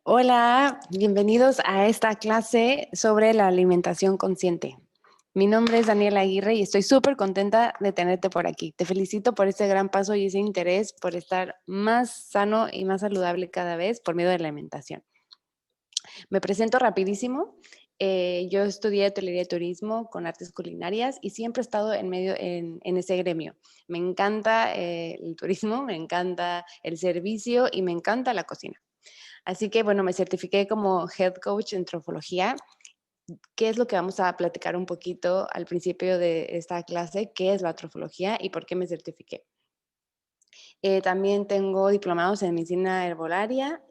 Hola, bienvenidos a esta clase sobre la alimentación consciente. Mi nombre es Daniela Aguirre y estoy súper contenta de tenerte por aquí. Te felicito por este gran paso y ese interés por estar más sano y más saludable cada vez por medio de la alimentación. Me presento rapidísimo. Yo estudié hotelería y turismo con artes culinarias y siempre he estado en ese gremio. Me encanta el turismo, me encanta el servicio y me encanta la cocina. Así que, bueno, me certifiqué como Head Coach en trofología. ¿Qué es lo que vamos a platicar un poquito al principio de esta clase? ¿Qué es la trofología y por qué me certifiqué? También tengo diplomados en medicina herbolaria,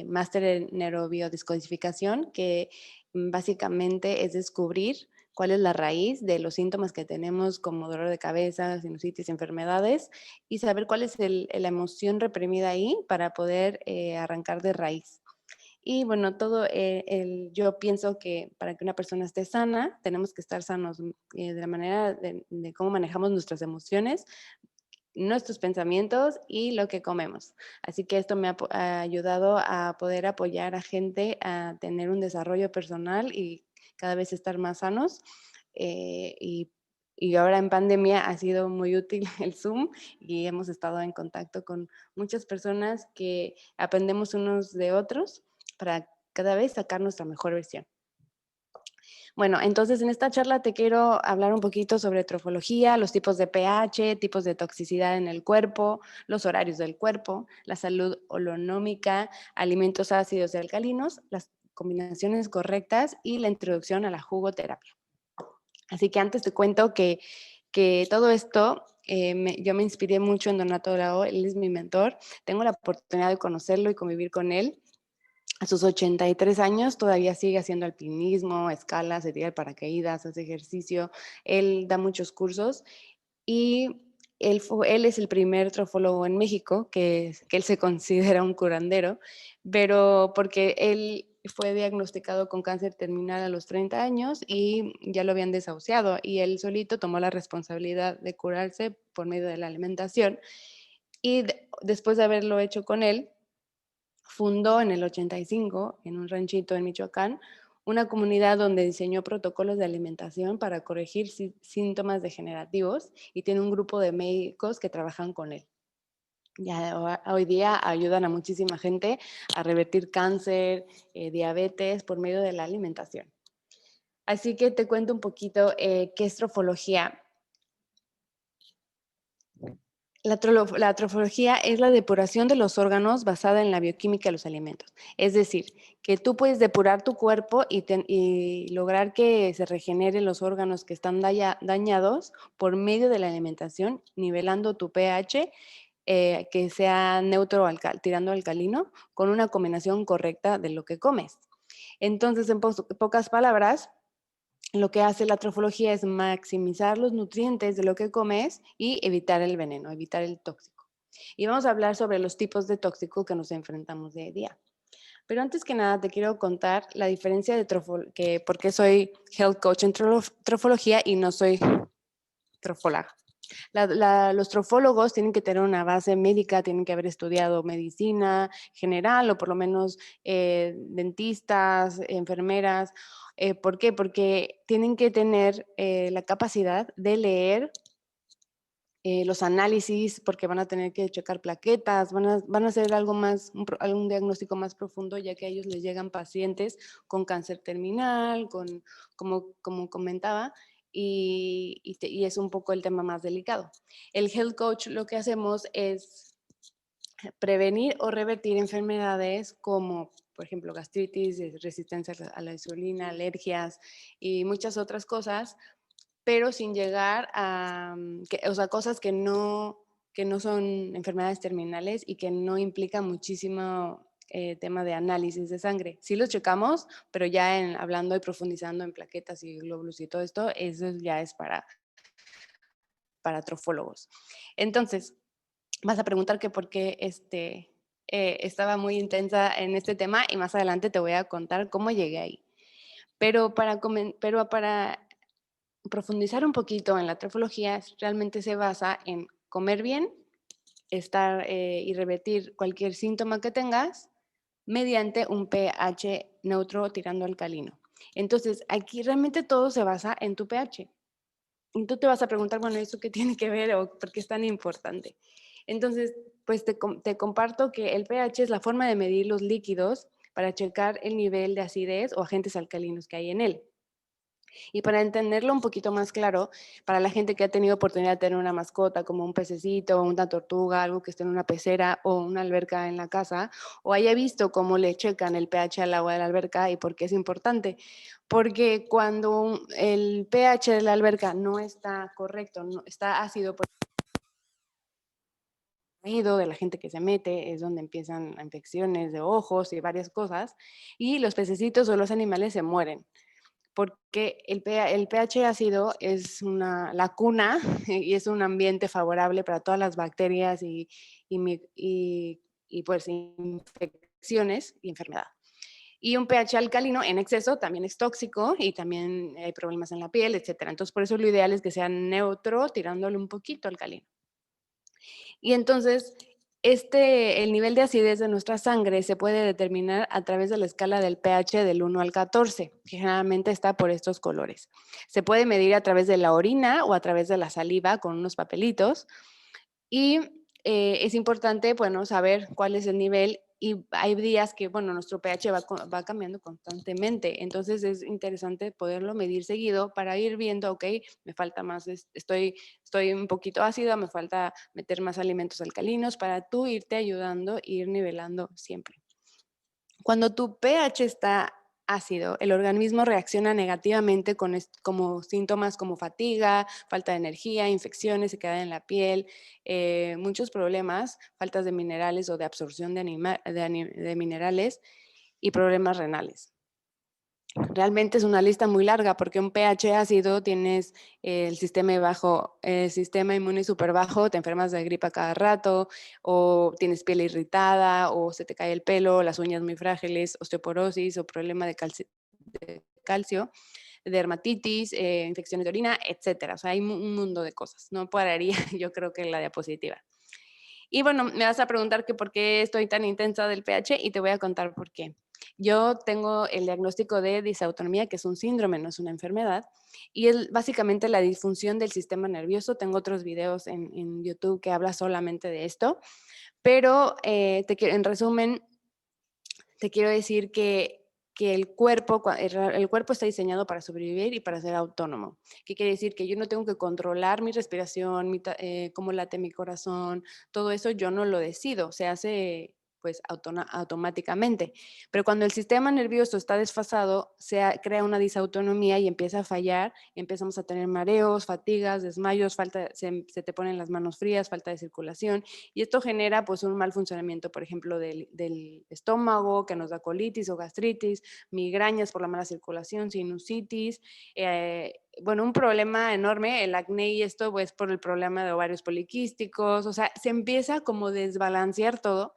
máster en neurobiodescodificación, que básicamente es descubrir cuál es la raíz de los síntomas que tenemos como dolor de cabeza, sinusitis, enfermedades, y saber cuál es la emoción reprimida ahí para poder arrancar de raíz. Y bueno, yo pienso que para que una persona esté sana, tenemos que estar sanos de la manera de cómo manejamos nuestras emociones, nuestros pensamientos y lo que comemos. Así que esto ha ayudado a poder apoyar a gente a tener un desarrollo personal y cada vez estar más sanos. eh, y, y ahora en pandemia ha sido muy útil el Zoom y hemos estado en contacto con muchas personas que aprendemos unos de otros para cada vez sacar nuestra mejor versión. Bueno, entonces en esta charla te quiero hablar un poquito sobre trofología, los tipos de pH, tipos de toxicidad en el cuerpo, los horarios del cuerpo, la salud holonómica, alimentos ácidos y alcalinos, las combinaciones correctas y la introducción a la jugoterapia. Así que antes te cuento que todo esto, yo me inspiré mucho en Donato Bravo, él es mi mentor, tengo la oportunidad de conocerlo y convivir con él. A sus 83 años todavía sigue haciendo alpinismo, escala, se tira el paracaídas, hace ejercicio. Él da muchos cursos y él es el primer trofólogo en México que él se considera un curandero, pero porque él fue diagnosticado con cáncer terminal a los 30 años y ya lo habían desahuciado y él solito tomó la responsabilidad de curarse por medio de la alimentación y después de haberlo hecho con él, fundó en el 85, en un ranchito en Michoacán, una comunidad donde diseñó protocolos de alimentación para corregir síntomas degenerativos y tiene un grupo de médicos que trabajan con él. Ya hoy día ayudan a muchísima gente a revertir cáncer, diabetes por medio de la alimentación. Así que te cuento un poquito qué es trofología. La trofología es la depuración de los órganos basada en la bioquímica de los alimentos. Es decir, que tú puedes depurar tu cuerpo y lograr que se regeneren los órganos que están dañados por medio de la alimentación, nivelando tu pH, que sea neutro tirando alcalino, con una combinación correcta de lo que comes. Entonces, en pocas palabras, lo que hace la trofología es maximizar los nutrientes de lo que comes y evitar el veneno, evitar el tóxico. Y vamos a hablar sobre los tipos de tóxico que nos enfrentamos día a día. Pero antes que nada te quiero contar la diferencia de por qué soy health coach en trofología y no soy trofóloga. Los trofólogos tienen que tener una base médica, tienen que haber estudiado medicina general o por lo menos dentistas, enfermeras. ¿Por qué? Porque tienen que tener la capacidad de leer los análisis, porque van a tener que checar plaquetas, van a hacer algo más, algún diagnóstico más profundo, ya que a ellos les llegan pacientes con cáncer terminal, como comentaba, y es un poco el tema más delicado. El health coach lo que hacemos es prevenir o revertir enfermedades como, por ejemplo, gastritis, resistencia a la insulina, alergias y muchas otras cosas, pero sin llegar a, o sea, cosas que no son enfermedades terminales y que no implican muchísimo tema de análisis de sangre. Sí los checamos, pero ya hablando y profundizando en plaquetas y glóbulos y todo esto, eso ya es para trofólogos. Entonces, vas a preguntar que por qué estaba muy intensa en este tema y más adelante te voy a contar cómo llegué ahí. Pero para profundizar un poquito en la trofología, realmente se basa en comer bien, y revertir cualquier síntoma que tengas, mediante un pH neutro tirando alcalino. Entonces, aquí realmente todo se basa en tu pH. Y tú te vas a preguntar, bueno, ¿eso qué tiene que ver o por qué es tan importante? Entonces, pues te comparto que el pH es la forma de medir los líquidos para checar el nivel de acidez o agentes alcalinos que hay en él. Y para entenderlo un poquito más claro, para la gente que ha tenido oportunidad de tener una mascota como un pececito, una tortuga, algo que esté en una pecera o una alberca en la casa, o haya visto cómo le checan el pH al agua de la alberca y por qué es importante. Porque cuando el pH de la alberca no está correcto, no, está ácido por de la gente que se mete, es donde empiezan infecciones de ojos y varias cosas, y los pececitos o los animales se mueren porque el pH ácido es la cuna y es un ambiente favorable para todas las bacterias y pues infecciones y enfermedad. Y un pH alcalino en exceso también es tóxico y también hay problemas en la piel, etcétera. Entonces, por eso lo ideal es que sea neutro, tirándole un poquito alcalino. Y entonces, el nivel de acidez de nuestra sangre se puede determinar a través de la escala del pH del 1 al 14, que generalmente está por estos colores. Se puede medir a través de la orina o a través de la saliva con unos papelitos y es importante, bueno, saber cuál es el nivel y hay días que, bueno, nuestro pH va cambiando constantemente. Entonces es interesante poderlo medir seguido para ir viendo, ok, me falta más, estoy un poquito ácido, me falta meter más alimentos alcalinos para tú irte ayudando e ir nivelando siempre. Cuando tu pH está ácido, el organismo reacciona negativamente con como síntomas como fatiga, falta de energía, infecciones, se quedan en la piel, muchos problemas, faltas de minerales o de absorción de minerales y problemas renales. Realmente es una lista muy larga porque un pH ácido tienes el sistema inmune súper bajo, te enfermas de gripa cada rato, o tienes piel irritada, o se te cae el pelo, las uñas muy frágiles, osteoporosis o problema de calcio, dermatitis, infecciones de orina, etcétera. O sea, hay un mundo de cosas. No pararía, yo creo que la diapositiva. Y bueno, me vas a preguntar que por qué estoy tan intensa del pH y te voy a contar por qué. Yo tengo el diagnóstico de disautonomía, que es un síndrome, no es una enfermedad, y es básicamente la disfunción del sistema nervioso. Tengo otros videos en YouTube que habla solamente de esto, pero en resumen, te quiero decir que el cuerpo está diseñado para sobrevivir y para ser autónomo. ¿Qué quiere decir? Que yo no tengo que controlar mi respiración, cómo late mi corazón, todo eso yo no lo decido, se hace pues automáticamente. Pero cuando el sistema nervioso está desfasado, crea una disautonomía y empieza a fallar, empezamos a tener mareos, fatigas, desmayos, se te ponen las manos frías, falta de circulación, y esto genera pues un mal funcionamiento, por ejemplo, del estómago, que nos da colitis o gastritis, migrañas por la mala circulación, sinusitis, bueno, un problema enorme, el acné y esto pues por el problema de ovarios poliquísticos, o sea, se empieza como desbalancear todo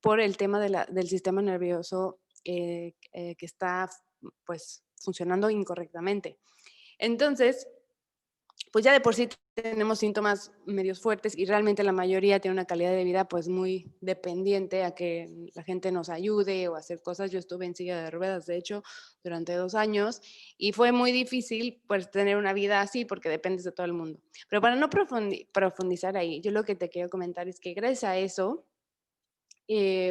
por el tema del sistema nervioso que está pues funcionando incorrectamente. Entonces, pues ya de por sí tenemos síntomas medios fuertes y realmente la mayoría tiene una calidad de vida pues muy dependiente a que la gente nos ayude o hacer cosas. Yo estuve en silla de ruedas, de hecho, durante 2 años y fue muy difícil pues tener una vida así porque dependes de todo el mundo. Pero para no profundizar ahí, yo lo que te quiero comentar es que gracias a eso,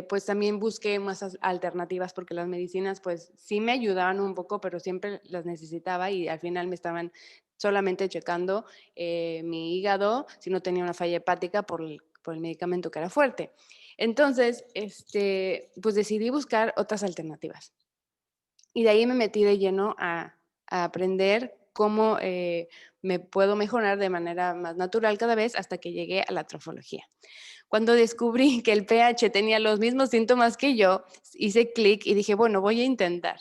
pues también busqué más alternativas porque las medicinas pues sí me ayudaban un poco, pero siempre las necesitaba y al final me estaban solamente checando mi hígado si no tenía una falla hepática por el medicamento que era fuerte. Entonces, pues decidí buscar otras alternativas. Y de ahí me metí de lleno a aprender cómo me puedo mejorar de manera más natural cada vez hasta que llegué a la trofología. Cuando descubrí que el pH tenía los mismos síntomas que yo, hice clic y dije, bueno, voy a intentar.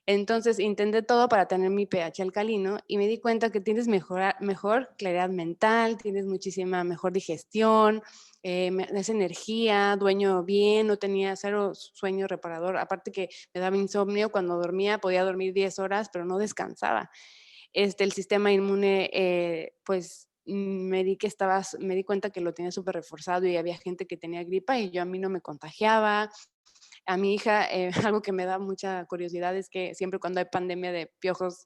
Entonces intenté todo para tener mi pH alcalino y me di cuenta que tienes mejor claridad mental, tienes muchísima mejor digestión, me das energía, dueño bien, no tenía cero sueño reparador. Aparte que me daba insomnio, cuando dormía podía dormir 10 horas, pero no descansaba. El sistema inmune, pues me di cuenta que lo tenía súper reforzado y había gente que tenía gripa y yo a mí no me contagiaba. a mi hija, algo que me da mucha curiosidad es que siempre cuando hay pandemia de piojos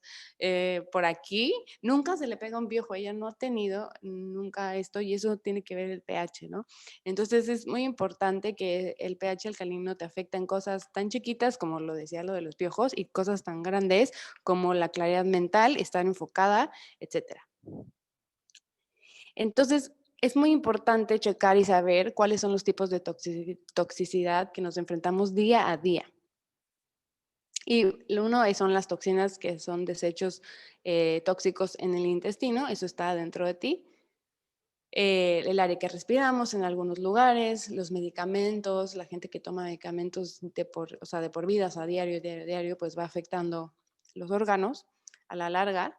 por aquí, nunca se le pega un piojo. Ella no ha tenido nunca esto y eso tiene que ver el pH, ¿no? Entonces es muy importante que el pH alcalino te afecta en cosas tan chiquitas como lo decía lo de los piojos y cosas tan grandes como la claridad mental, estar enfocada, etcétera. Entonces, es muy importante checar y saber cuáles son los tipos de toxicidad que nos enfrentamos día a día. Y uno son las toxinas que son desechos tóxicos en el intestino, eso está dentro de ti. El aire que respiramos en algunos lugares, los medicamentos, la gente que toma medicamentos o sea, de por vida, o sea, diario, pues va afectando los órganos a la larga.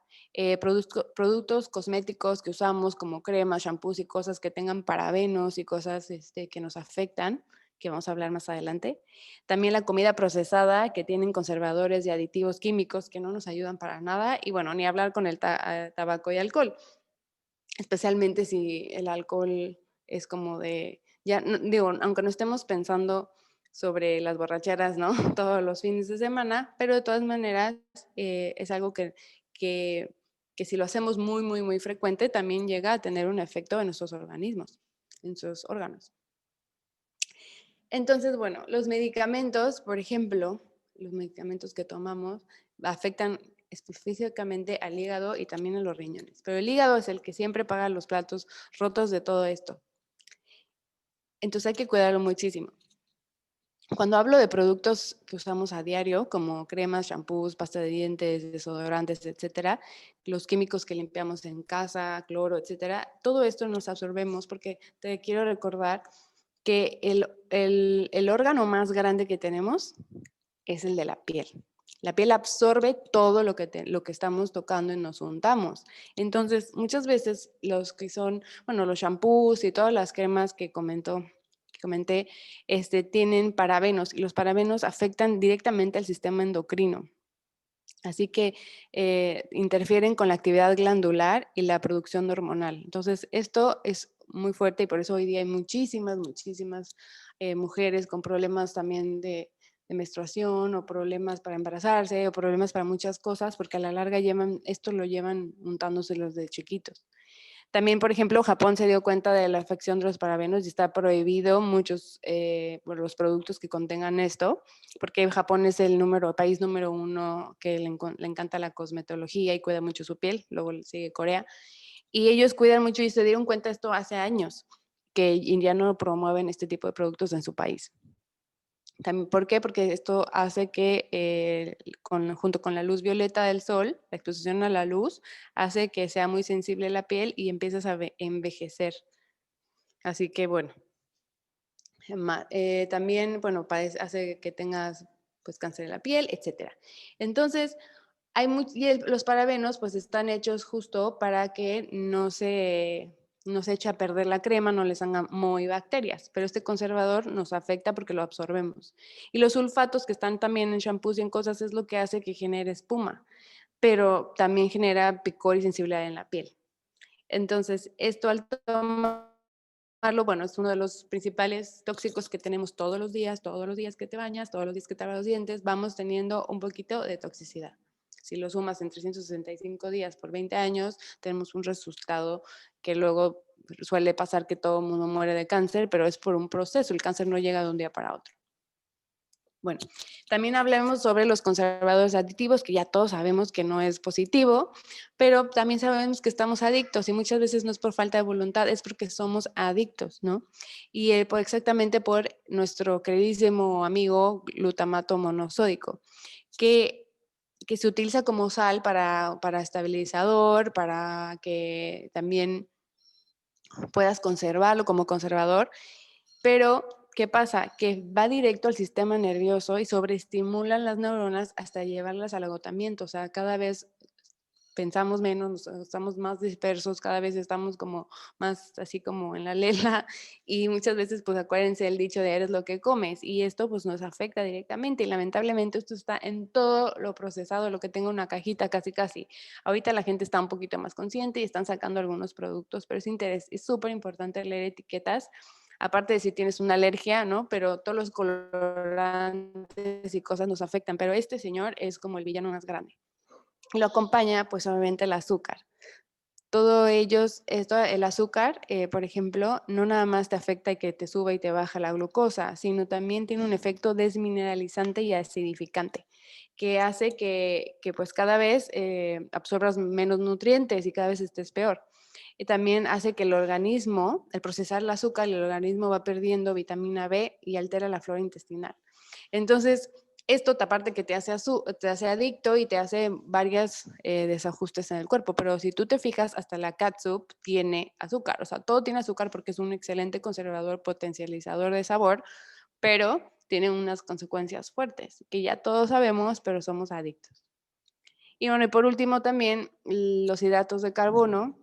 Productos cosméticos que usamos como cremas, shampoos y cosas que tengan parabenos y cosas que nos afectan, que vamos a hablar más adelante. También la comida procesada que tienen conservadores y aditivos químicos que no nos ayudan para nada. Y bueno, ni hablar con el tabaco y alcohol, especialmente si el alcohol es como de, ya digo, aunque no estemos pensando sobre las borracheras, ¿no? Todos los fines de semana, pero de todas maneras es algo que, que si lo hacemos muy, muy, muy frecuente, también llega a tener un efecto en nuestros organismos, en nuestros órganos. Entonces, bueno, los medicamentos, por ejemplo, los medicamentos que tomamos afectan específicamente al hígado y también a los riñones. Pero el hígado es el que siempre paga los platos rotos de todo esto. Entonces hay que cuidarlo muchísimo. Cuando hablo de productos que usamos a diario, como cremas, shampoos, pasta de dientes, desodorantes, etcétera, los químicos que limpiamos en casa, cloro, etcétera, todo esto nos absorbemos porque te quiero recordar que el órgano más grande que tenemos es el de la piel. La piel absorbe todo lo que estamos tocando y nos untamos. Entonces, muchas veces los que son, bueno, los shampoos y todas las cremas que comenté, tienen parabenos y los parabenos afectan directamente al sistema endocrino. Así que interfieren con la actividad glandular y la producción hormonal. Entonces, esto es muy fuerte y por eso hoy día hay muchísimas mujeres con problemas también de menstruación o problemas para embarazarse o problemas para muchas cosas, porque a la larga esto lo llevan untándoselos de chiquitos. También, por ejemplo, Japón se dio cuenta de la afección de los parabenos y está prohibido muchos los productos que contengan esto, porque Japón es el país número 1 que le encanta la cosmetología y cuida mucho su piel, luego sigue Corea, y ellos cuidan mucho y se dieron cuenta de esto hace años, que ya no promueven este tipo de productos en su país. También, ¿por qué? Porque esto hace que junto con la luz violeta del sol, la exposición a la luz, hace que sea muy sensible la piel y empiezas a envejecer. Así que bueno, también, bueno, hace que tengas pues cáncer de la piel, etcétera. Entonces, los parabenos pues están hechos justo para que no se eche a perder la crema, no les hagan moho y bacterias, pero este conservador nos afecta porque lo absorbemos. Y los sulfatos que están también en shampoos y en cosas es lo que hace que genere espuma, pero también genera picor y sensibilidad en la piel. Entonces, esto al tomarlo, bueno, es uno de los principales tóxicos que tenemos todos los días que te bañas, todos los días que te lavas los dientes, vamos teniendo un poquito de toxicidad. Si lo sumas en 365 días por 20 años, tenemos un resultado que luego suele pasar que todo el mundo muere de cáncer, pero es por un proceso, el cáncer no llega de un día para otro. Bueno, también hablemos sobre los conservadores aditivos, que ya todos sabemos que no es positivo, pero también sabemos que estamos adictos y muchas veces no es por falta de voluntad, es porque somos adictos, ¿no? Y exactamente por nuestro queridísimo amigo glutamato monosódico, que se utiliza como sal para estabilizador, para que también puedas conservarlo como conservador, pero ¿qué pasa? Que va directo al sistema nervioso y sobreestimulan las neuronas hasta llevarlas al agotamiento. O sea, cada vez pensamos menos, estamos más dispersos, cada vez estamos como más así como en la lela y muchas veces pues acuérdense el dicho de eres lo que comes y esto pues nos afecta directamente y lamentablemente esto está en todo lo procesado, lo que tenga una cajita casi. Ahorita la gente está un poquito más consciente y están sacando algunos productos, pero es súper importante leer etiquetas aparte de si tienes una alergia, ¿no? Pero todos los colorantes y cosas nos afectan, pero este señor es como el villano más grande. Lo acompaña, pues obviamente el azúcar. Todo el azúcar, por ejemplo, no nada más te afecta y que te suba y te baja la glucosa, sino también tiene un efecto desmineralizante y acidificante, que hace que pues cada vez absorbas menos nutrientes y cada vez estés peor. Y también hace que el organismo, al procesar el azúcar, el organismo va perdiendo vitamina B y altera la flora intestinal. Entonces, esto aparte que te hace adicto y te hace varios desajustes en el cuerpo, pero si tú te fijas, hasta la catsup tiene azúcar, o sea, todo tiene azúcar porque es un excelente conservador, potencializador de sabor, pero tiene unas consecuencias fuertes, que ya todos sabemos, pero somos adictos. Y bueno, y por último también los hidratos de carbono,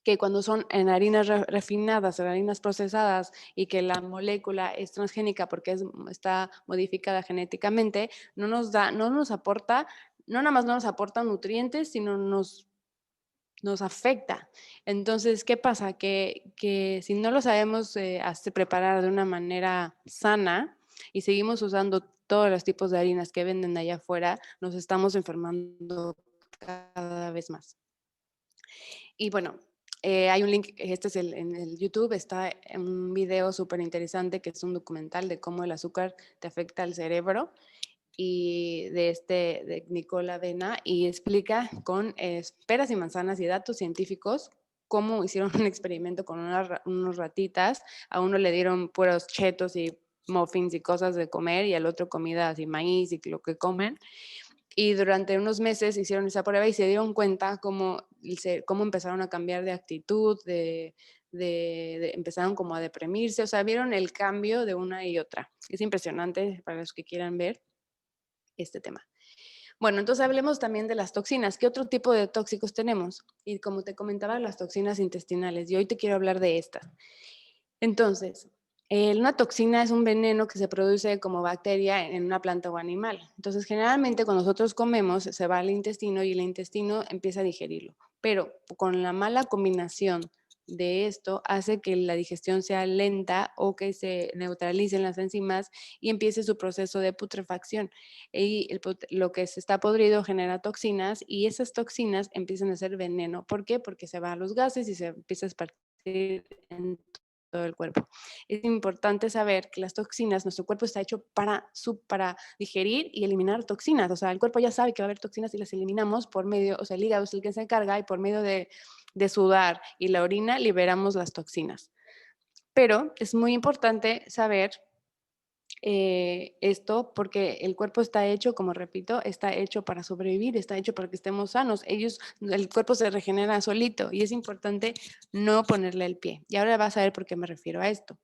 que cuando son en harinas refinadas, en harinas procesadas y que la molécula es transgénica porque está modificada genéticamente, no nos aporta, no nada más no nos aporta nutrientes, sino nos afecta. Entonces, ¿qué pasa? Que si no lo sabemos preparar de una manera sana y seguimos usando todos los tipos de harinas que venden allá afuera, nos estamos enfermando cada vez más. Y bueno, hay un link, este es en el YouTube, está un video súper interesante que es un documental de cómo el azúcar te afecta al cerebro y de Nicola Vena y explica con peras y manzanas y datos científicos cómo hicieron un experimento con unos ratitas, a uno le dieron puros chetos y muffins y cosas de comer y al otro comidas y maíz y lo que comen y durante unos meses hicieron esa prueba y se dieron cuenta cómo empezaron a cambiar de actitud, empezaron como a deprimirse, o sea, vieron el cambio de una y otra. Es impresionante para los que quieran ver este tema. Bueno, entonces hablemos también de las toxinas. ¿Qué otro tipo de tóxicos tenemos? Y como te comentaba, las toxinas intestinales. Y hoy te quiero hablar de estas. Entonces, una toxina es un veneno que se produce como bacteria en una planta o animal. Entonces, generalmente cuando nosotros comemos, se va al intestino y el intestino empieza a digerirlo. Pero con la mala combinación de esto hace que la digestión sea lenta o que se neutralicen las enzimas y empiece su proceso de putrefacción. Y lo que se está podrido genera toxinas y esas toxinas empiezan a ser veneno. ¿Por qué? Porque se van los gases y se empieza a esparcir en todo el cuerpo. Es importante saber que las toxinas, nuestro cuerpo está hecho para digerir y eliminar toxinas. O sea, el cuerpo ya sabe que va a haber toxinas y las eliminamos por medio, o sea, el hígado es el que se encarga y por medio de sudar y la orina liberamos las toxinas. Pero es muy importante saber esto porque el cuerpo está hecho, como repito, está hecho para sobrevivir, está hecho para que estemos sanos. El cuerpo se regenera solito y es importante no ponerle el pie. Y ahora vas a ver por qué me refiero a esto.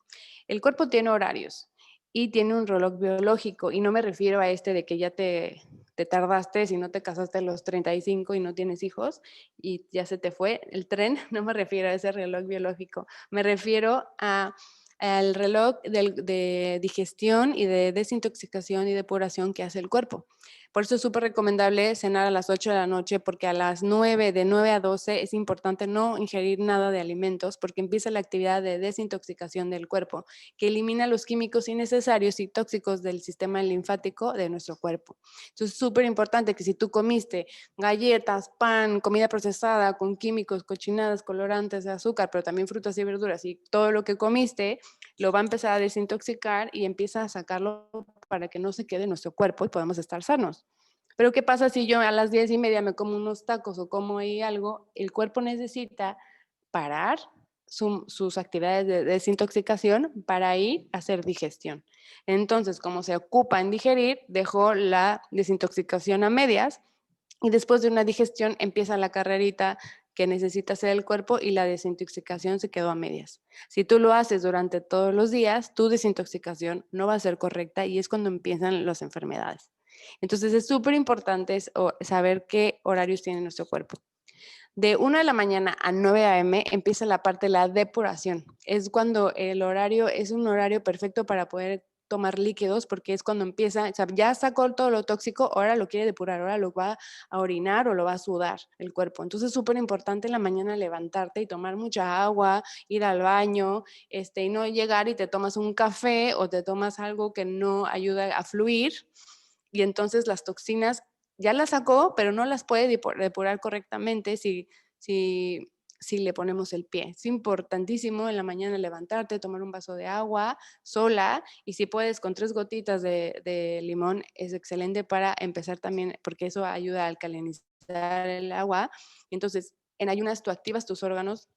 El cuerpo tiene horarios y tiene un reloj biológico y no me refiero a este de que ya te tardaste si no te casaste a los 35 y no tienes hijos y ya se te fue el tren, no me refiero a ese reloj biológico, me refiero al reloj de digestión y de desintoxicación y depuración que hace el cuerpo. Por eso es súper recomendable cenar a las 8 de la noche porque a las 9, de 9 a 12 es importante no ingerir nada de alimentos porque empieza la actividad de desintoxicación del cuerpo que elimina los químicos innecesarios y tóxicos del sistema linfático de nuestro cuerpo. Entonces es súper importante que si tú comiste galletas, pan, comida procesada con químicos, cochinadas, colorantes, azúcar, pero también frutas y verduras y todo lo que comiste, lo va a empezar a desintoxicar y empieza a sacarlo para que no se quede en nuestro cuerpo y podamos estar sanos. Pero ¿qué pasa si yo a las 10:30 me como unos tacos o como ahí algo? El cuerpo necesita parar sus actividades de desintoxicación para ir a hacer digestión. Entonces, como se ocupa en digerir, dejó la desintoxicación a medias y después de una digestión empieza la carrerita que necesita hacer el cuerpo y la desintoxicación se quedó a medias. Si tú lo haces durante todos los días, tu desintoxicación no va a ser correcta y es cuando empiezan las enfermedades. Entonces es súper importante saber qué horarios tiene nuestro cuerpo. De 1 de la mañana a 9 a.m. empieza la parte de la depuración. Es cuando el horario es un horario perfecto para poder tomar líquidos porque es cuando empieza, o sea, ya sacó todo lo tóxico, ahora lo quiere depurar, ahora lo va a orinar o lo va a sudar el cuerpo. Entonces es súper importante en la mañana levantarte y tomar mucha agua, ir al baño, y no llegar y te tomas un café o te tomas algo que no ayuda a fluir y entonces las toxinas ya las sacó, pero no las puede depurar correctamente si, si le ponemos el pie. Es importantísimo en la mañana levantarte, tomar un vaso de agua sola y si puedes con 3 gotitas de limón es excelente para empezar también, porque eso ayuda a alcalinizar el agua. Entonces, en ayunas tú activas tus órganos,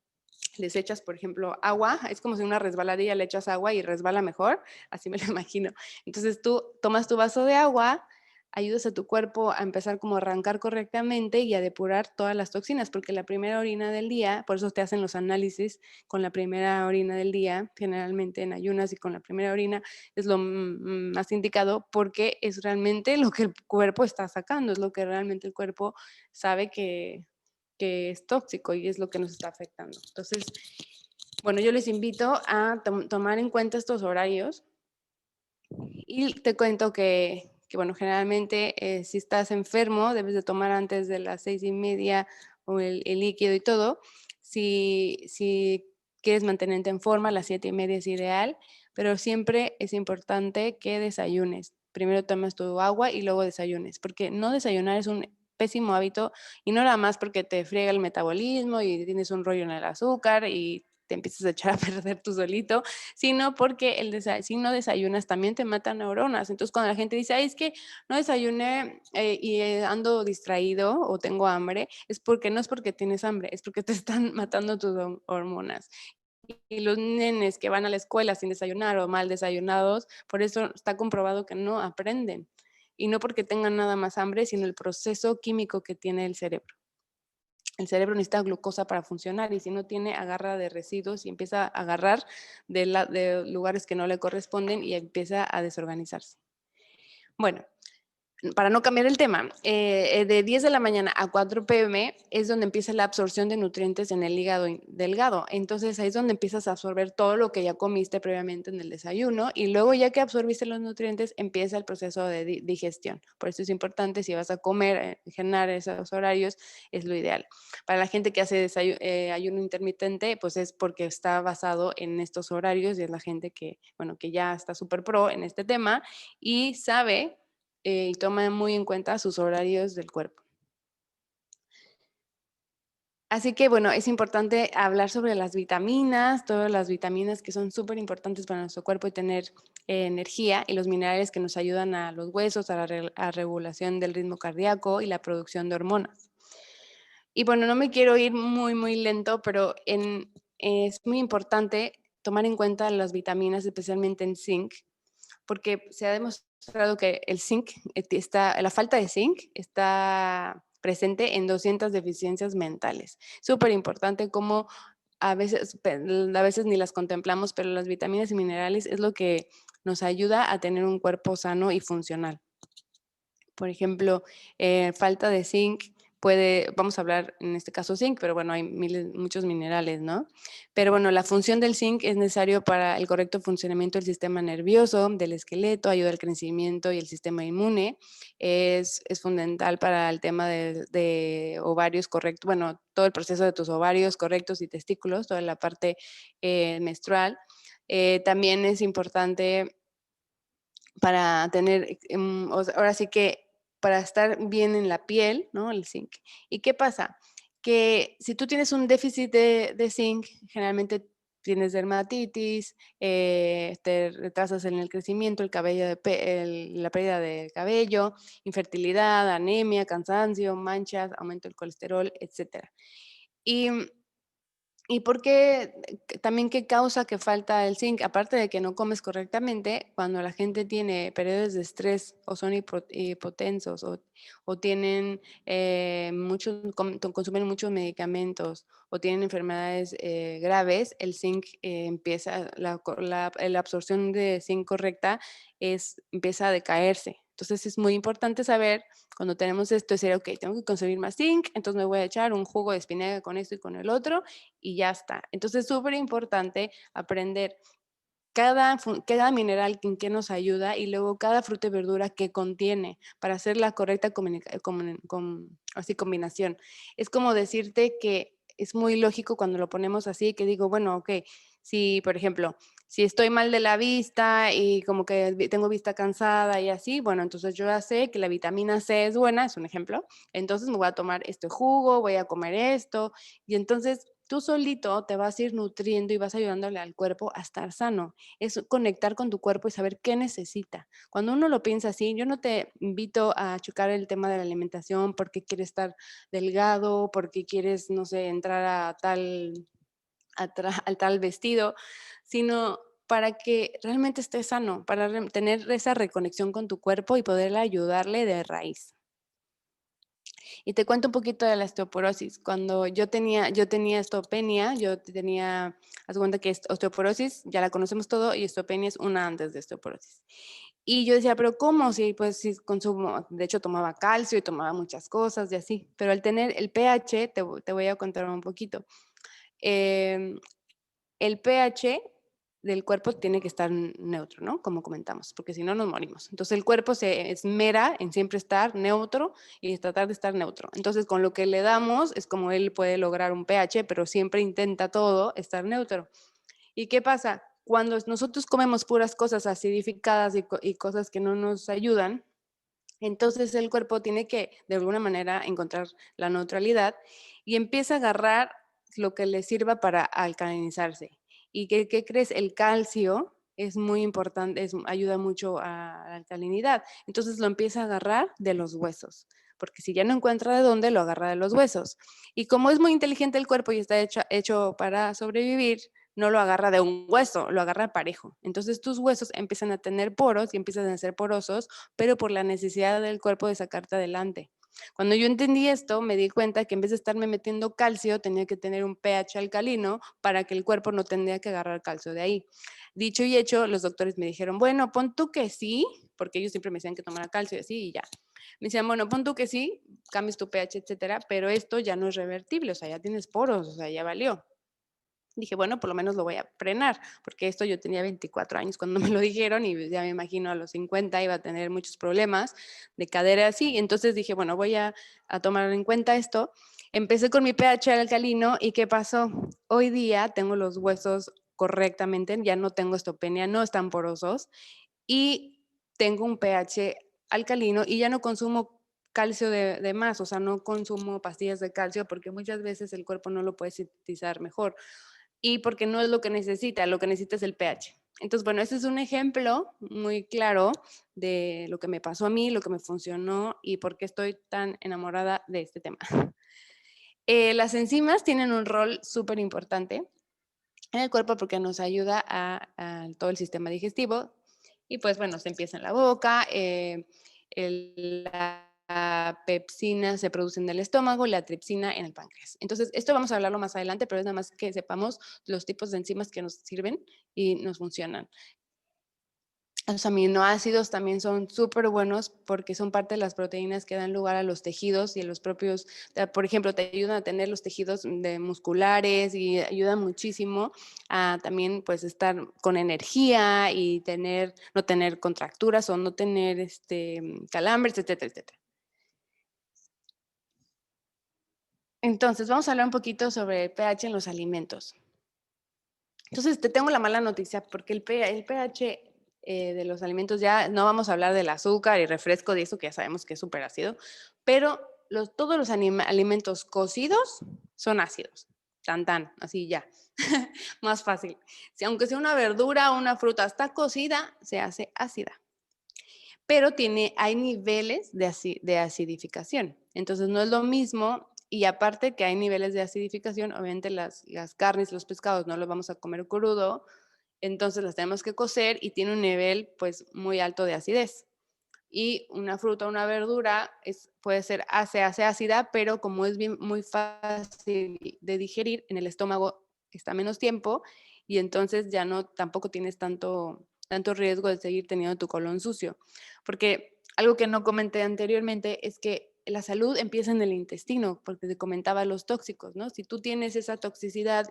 les echas, por ejemplo, agua, es como si una resbaladilla le echas agua y resbala mejor, así me lo imagino. Entonces tú tomas tu vaso de agua, ayudas a tu cuerpo a empezar como a arrancar correctamente y a depurar todas las toxinas, porque la primera orina del día, por eso te hacen los análisis con la primera orina del día, generalmente en ayunas y con la primera orina es lo más indicado porque es realmente lo que el cuerpo está sacando, es lo que realmente el cuerpo sabe que es tóxico y es lo que nos está afectando. Entonces, bueno, yo les invito a tomar en cuenta estos horarios y te cuento que bueno, generalmente si estás enfermo debes de tomar antes de las 6:30 o el líquido y todo. Si quieres mantenerte en forma, las 7:30 es ideal, pero siempre es importante que desayunes. Primero tomas tu agua y luego desayunes, porque no desayunar es un pésimo hábito y no nada más porque te friega el metabolismo y tienes un rollo en el azúcar y te empiezas a echar a perder tú solito, sino porque si no desayunas también te matan neuronas. Entonces cuando la gente dice, ay, es que no desayuné y ando distraído o tengo hambre, es porque no es porque tienes hambre, es porque te están matando tus hormonas. Y los nenes que van a la escuela sin desayunar o mal desayunados, por eso está comprobado que no aprenden. Y no porque tengan nada más hambre, sino el proceso químico que tiene el cerebro. El cerebro necesita glucosa para funcionar y si no tiene, agarra de residuos y empieza a agarrar de lugares que no le corresponden y empieza a desorganizarse. Bueno, para no cambiar el tema, de 10 de la mañana a 4 p.m. es donde empieza la absorción de nutrientes en el hígado delgado. Entonces ahí es donde empiezas a absorber todo lo que ya comiste previamente en el desayuno y luego ya que absorbiste los nutrientes empieza el proceso de digestión. Por eso es importante si vas a comer, generar esos horarios, es lo ideal. Para la gente que hace ayuno intermitente, pues es porque está basado en estos horarios y es la gente que, bueno, que ya está súper pro en este tema y sabe y toma muy en cuenta sus horarios del cuerpo. Así que bueno, es importante hablar sobre las vitaminas, todas las vitaminas que son súper importantes para nuestro cuerpo y tener energía y los minerales que nos ayudan a los huesos, a la regulación del ritmo cardíaco y la producción de hormonas. Y bueno, no me quiero ir muy lento, pero es muy importante tomar en cuenta las vitaminas, especialmente en zinc, porque se ha demostrado que el zinc la falta de zinc está presente en 200 deficiencias mentales. Súper importante como a veces ni las contemplamos, pero las vitaminas y minerales es lo que nos ayuda a tener un cuerpo sano y funcional. Por ejemplo, falta de zinc vamos a hablar en este caso zinc, pero bueno, hay muchos minerales, ¿no? Pero bueno, la función del zinc es necesario para el correcto funcionamiento del sistema nervioso, del esqueleto, ayuda al crecimiento y el sistema inmune. Es fundamental para el tema de ovarios correctos, bueno, todo el proceso de tus ovarios correctos y testículos, toda la parte menstrual. También es importante para tener, ahora sí que para estar bien en la piel, ¿no? El zinc. ¿Y qué pasa? Que si tú tienes un déficit de zinc, generalmente tienes dermatitis, te retrasas en el crecimiento, el cabello la pérdida de cabello, infertilidad, anemia, cansancio, manchas, aumento del colesterol, etcétera. Y ¿Y por qué? También, ¿qué causa que falta el zinc? Aparte de que no comes correctamente, cuando la gente tiene periodos de estrés o son hipotensos o tienen consumen muchos medicamentos o tienen enfermedades graves, el zinc empieza, la absorción de zinc correcta empieza a decaerse. Entonces es muy importante saber cuando tenemos esto, decir, ok, tengo que consumir más zinc, entonces me voy a echar un jugo de espinaca con esto y con el otro y ya está. Entonces es súper importante aprender cada mineral en qué nos ayuda y luego cada fruta y verdura que contiene para hacer la correcta así combinación. Es como decirte que es muy lógico cuando lo ponemos así, que digo, bueno, ok, si por ejemplo, si estoy mal de la vista y como que tengo vista cansada y así, bueno, entonces yo ya sé que la vitamina C es buena, es un ejemplo, entonces me voy a tomar este jugo, voy a comer esto, y entonces tú solito te vas a ir nutriendo y vas ayudándole al cuerpo a estar sano. Es conectar con tu cuerpo y saber qué necesita. Cuando uno lo piensa así, yo no te invito a chocar el tema de la alimentación porque quieres estar delgado, porque quieres, no sé, entrar al tal vestido, sino para que realmente estés sano, para tener esa reconexión con tu cuerpo y poder ayudarle de raíz. Y te cuento un poquito de la osteoporosis. Cuando yo tenía osteopenia, haz de cuenta que osteoporosis ya la conocemos todo y osteopenia es una antes de osteoporosis. Y yo decía, pero ¿cómo? Si pues si consumo, de hecho tomaba calcio y tomaba muchas cosas y así, pero al tener el pH, te voy a contar un poquito. Em, el pH del cuerpo tiene que estar neutro, ¿no? Como comentamos, porque si no nos morimos. Entonces el cuerpo se esmera en siempre estar neutro y tratar de estar neutro. Entonces con lo que le damos es como él puede lograr un pH, pero siempre intenta todo estar neutro. ¿Y qué pasa? Cuando nosotros comemos puras cosas acidificadas y cosas que no nos ayudan, entonces el cuerpo tiene que de alguna manera encontrar la neutralidad y empieza a agarrar lo que le sirva para alcalinizarse. ¿Y qué crees? El calcio es muy importante, ayuda mucho a la alcalinidad. Entonces lo empieza a agarrar de los huesos, porque si ya no encuentra de dónde, lo agarra de los huesos. Y como es muy inteligente el cuerpo y está hecho para sobrevivir, no lo agarra de un hueso, lo agarra parejo. Entonces tus huesos empiezan a tener poros y empiezan a ser porosos, pero por la necesidad del cuerpo de sacarte adelante. Cuando yo entendí esto, me di cuenta que en vez de estarme metiendo calcio, tenía que tener un pH alcalino para que el cuerpo no tendría que agarrar calcio de ahí. Dicho y hecho, los doctores me dijeron, bueno, pon tú que sí, porque ellos siempre me decían que tomara calcio y así y ya. Me decían, bueno, pon tú que sí, cambies tu pH, etcétera, pero esto ya no es revertible, o sea, ya tienes poros, o sea, ya valió. Dije, bueno, por lo menos lo voy a frenar, porque esto yo tenía 24 años cuando me lo dijeron y ya me imagino a los 50 iba a tener muchos problemas de cadera así. Entonces dije, bueno, voy a tomar en cuenta esto. Empecé con mi pH alcalino y ¿qué pasó? Hoy día tengo los huesos correctamente, ya no tengo osteopenia, no están porosos y tengo un pH alcalino y ya no consumo calcio de más, o sea, no consumo pastillas de calcio porque muchas veces el cuerpo no lo puede sintetizar mejor y porque no es lo que necesita es el pH. Entonces, bueno, ese es un ejemplo muy claro de lo que me pasó a mí, lo que me funcionó y por qué estoy tan enamorada de este tema. Las enzimas tienen un rol súper importante en el cuerpo porque nos ayuda a todo el sistema digestivo y pues bueno, se empieza en la boca, la pepsina se produce en el estómago y la tripsina en el páncreas. Entonces, esto vamos a hablarlo más adelante, pero es nada más que sepamos los tipos de enzimas que nos sirven y nos funcionan. Los aminoácidos también son súper buenos porque son parte de las proteínas que dan lugar a los tejidos y a los propios, por ejemplo, te ayudan a tener los tejidos musculares y ayudan muchísimo a también pues estar con energía y no tener contracturas o no tener calambres, etcétera, etcétera. Entonces, vamos a hablar un poquito sobre el pH en los alimentos. Entonces, te tengo la mala noticia porque el pH de los alimentos ya no vamos a hablar del azúcar y refresco de eso que ya sabemos que es súper ácido, pero todos los alimentos cocidos son ácidos. Tan, tan, así ya. Más fácil. Si aunque sea una verdura o una fruta está cocida, se hace ácida. Pero hay niveles de acidificación. Entonces no es lo mismo y aparte que hay niveles de acidificación, obviamente las carnes, los pescados no los vamos a comer crudo, entonces las tenemos que cocer y tiene un nivel pues muy alto de acidez. Y una fruta, una verdura puede ser se hace ácida, pero como es muy fácil de digerir, en el estómago está menos tiempo y entonces ya no tampoco tienes tanto riesgo de seguir teniendo tu colon sucio. Porque algo que no comenté anteriormente es que la salud empieza en el intestino, porque te comentaba los tóxicos, ¿no? Si tú tienes esa toxicidad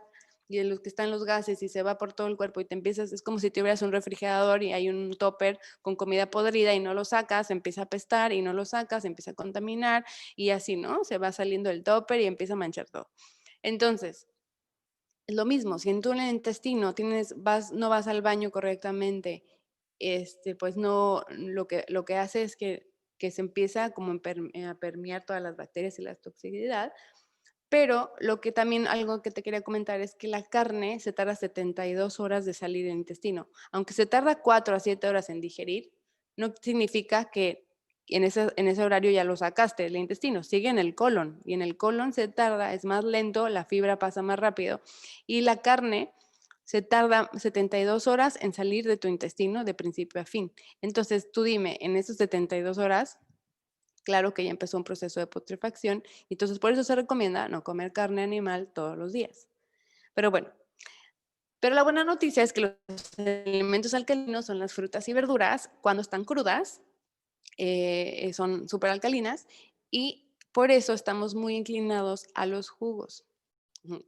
y en los que están los gases y se va por todo el cuerpo y te empiezas, es como si tuvieras un refrigerador y hay un topper con comida podrida y no lo sacas, empieza a apestar y no lo sacas, empieza a contaminar y así, ¿no? Se va saliendo el topper y empieza a manchar todo. Entonces, es lo mismo, si en tu intestino no vas al baño correctamente, pues no, lo que hace es que se empieza como a permear todas las bacterias y la toxicidad. Pero lo que también, algo que te quería comentar es que la carne se tarda 72 horas de salir del intestino. Aunque se tarda 4 a 7 horas en digerir, no significa que en ese horario ya lo sacaste del intestino, sigue en el colon y en el colon se tarda, es más lento, la fibra pasa más rápido y la carne se tarda 72 horas en salir de tu intestino de principio a fin. Entonces tú dime, en esas 72 horas, claro que ya empezó un proceso de putrefacción, y entonces por eso se recomienda no comer carne animal todos los días. Pero bueno, pero la buena noticia es que los alimentos alcalinos son las frutas y verduras cuando están crudas, son súper alcalinas y por eso estamos muy inclinados a los jugos.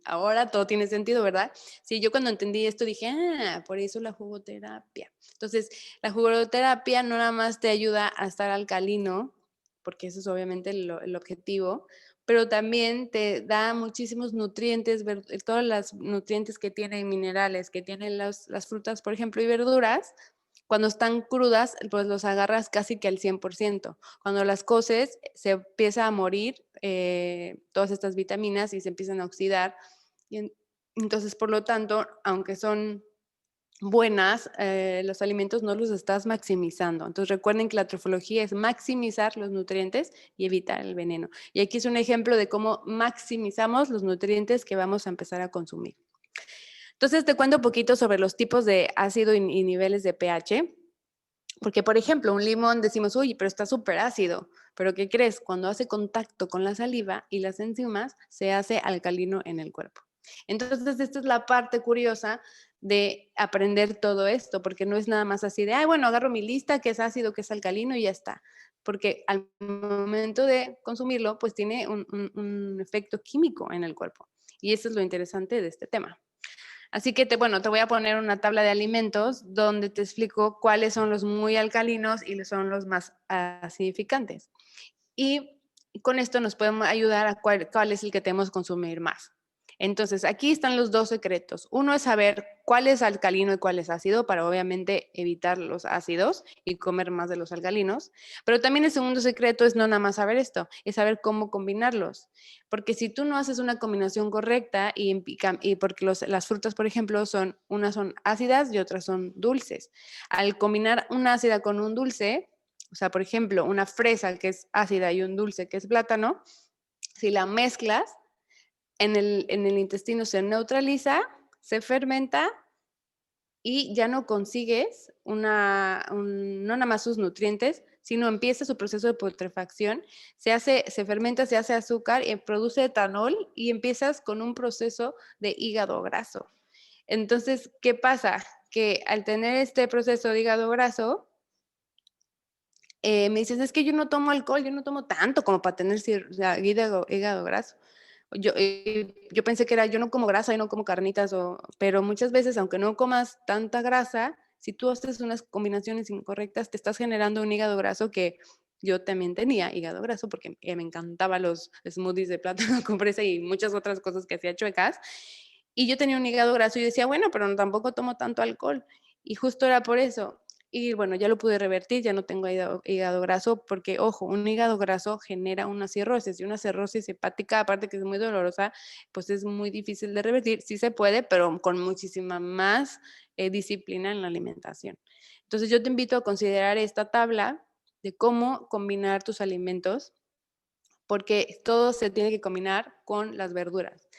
Ahora todo tiene sentido, ¿verdad? Sí, yo cuando entendí esto dije, por eso la jugoterapia. Entonces, la jugoterapia no nada más te ayuda a estar alcalino, porque eso es obviamente el objetivo, pero también te da muchísimos nutrientes, todos los nutrientes que tienen minerales, que tienen las frutas, por ejemplo, y verduras. Cuando están crudas, pues los agarras casi que al 100%. Cuando las coces, se empieza a morir todas estas vitaminas y se empiezan a oxidar. Entonces, por lo tanto, aunque son buenas, los alimentos no los estás maximizando. Entonces, recuerden que la trofología es maximizar los nutrientes y evitar el veneno. Y aquí es un ejemplo de cómo maximizamos los nutrientes que vamos a empezar a consumir. Entonces, te cuento un poquito sobre los tipos de ácido y niveles de pH. Porque, por ejemplo, un limón decimos, uy, pero está súper ácido. Pero ¿qué crees? Cuando hace contacto con la saliva y las enzimas, se hace alcalino en el cuerpo. Entonces, esta es la parte curiosa de aprender todo esto, porque no es nada más así de, ay, bueno, agarro mi lista, que es ácido, que es alcalino y ya está. Porque al momento de consumirlo, pues tiene un efecto químico en el cuerpo. Y eso es lo interesante de este tema. Así que, bueno, te voy a poner una tabla de alimentos donde te explico cuáles son los muy alcalinos y son los más acidificantes. Y con esto nos podemos ayudar a cuál es el que tenemos que consumir más. Entonces, aquí están los dos secretos. Uno es saber cuál es alcalino y cuál es ácido para obviamente evitar los ácidos y comer más de los alcalinos. Pero también el segundo secreto es no nada más saber esto, es saber cómo combinarlos. Porque si tú no haces una combinación correcta y porque las frutas, por ejemplo, unas son ácidas y otras son dulces. Al combinar una ácida con un dulce, o sea, por ejemplo, una fresa que es ácida y un dulce que es plátano, si la mezclas, en el intestino se neutraliza, se fermenta y ya no consigues no nada más sus nutrientes, sino empieza su proceso de putrefacción, se fermenta, se hace azúcar y produce etanol y empiezas con un proceso de hígado graso. Entonces, ¿qué pasa? Que al tener este proceso de hígado graso, me dices, es que yo no tomo alcohol, yo no tomo tanto como para tener hígado graso. Yo pensé que era, yo no como grasa, yo no como carnitas, pero muchas veces, aunque no comas tanta grasa, si tú haces unas combinaciones incorrectas, te estás generando un hígado graso que yo también tenía hígado graso porque me encantaban los smoothies de plátano con fresa y muchas otras cosas que hacía chuecas. Y yo tenía un hígado graso y decía, bueno, pero tampoco tomo tanto alcohol. Y justo era por eso. Y bueno, ya lo pude revertir, ya no tengo hígado graso, porque ojo, un hígado graso genera una cirrosis y una cirrosis hepática, aparte que es muy dolorosa, pues es muy difícil de revertir. Sí se puede, pero con muchísima más disciplina en la alimentación. Entonces yo te invito a considerar esta tabla de cómo combinar tus alimentos, porque todo se tiene que combinar con las verduras.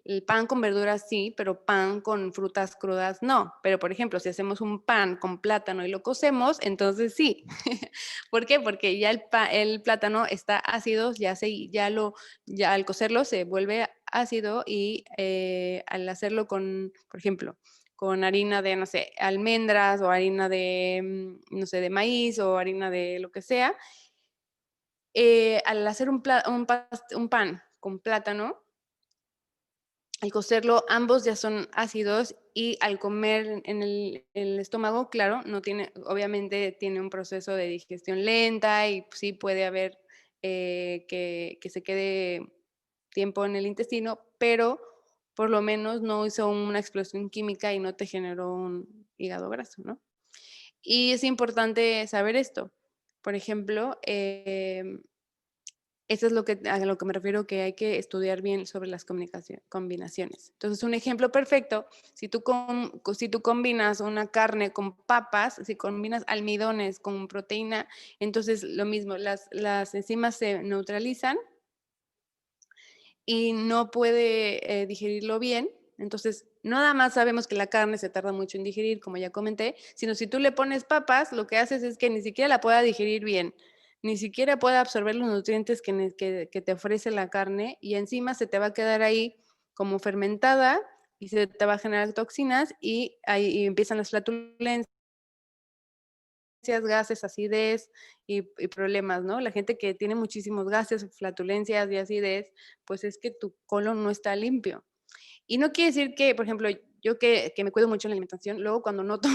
El pan con verduras sí, pero pan con frutas crudas no. Pero, por ejemplo, si hacemos un pan con plátano y lo cocemos, entonces sí. ¿Por qué? Porque ya el plátano está ácido, ya al cocerlo se vuelve ácido y al hacerlo con, por ejemplo, con harina de, no sé, almendras o harina de, no sé, de maíz o harina de lo que sea, al hacer un pan con plátano, al cocerlo, ambos ya son ácidos y al comer en el estómago, claro, no tiene, obviamente tiene un proceso de digestión lenta y sí puede haber que se quede tiempo en el intestino, pero por lo menos no hizo una explosión química y no te generó un hígado graso, ¿no? Y es importante saber esto. Por ejemplo, eso es a lo que me refiero, que hay que estudiar bien sobre las combinaciones. Entonces, un ejemplo perfecto, si tú combinas una carne con papas, si combinas almidones con proteína, entonces lo mismo, las enzimas se neutralizan y no puede digerirlo bien. Entonces, no nada más sabemos que la carne se tarda mucho en digerir, como ya comenté, sino si tú le pones papas, lo que haces es que ni siquiera la pueda digerir bien, ni siquiera pueda absorber los nutrientes que te ofrece la carne y encima se te va a quedar ahí como fermentada y se te va a generar toxinas y ahí empiezan las flatulencias, gases, acidez y problemas, ¿no? La gente que tiene muchísimos gases, flatulencias y acidez, pues es que tu colon no está limpio. Y no quiere decir que, por ejemplo, yo que me cuido mucho en la alimentación, luego cuando noto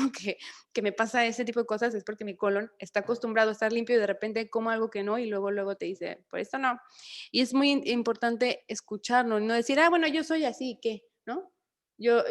que me pasa ese tipo de cosas es porque mi colon está acostumbrado a estar limpio y de repente como algo que no y luego te dice, por esto no. Y es muy importante escucharnos, no decir, ah, bueno, yo soy así, ¿qué? ¿No? Yo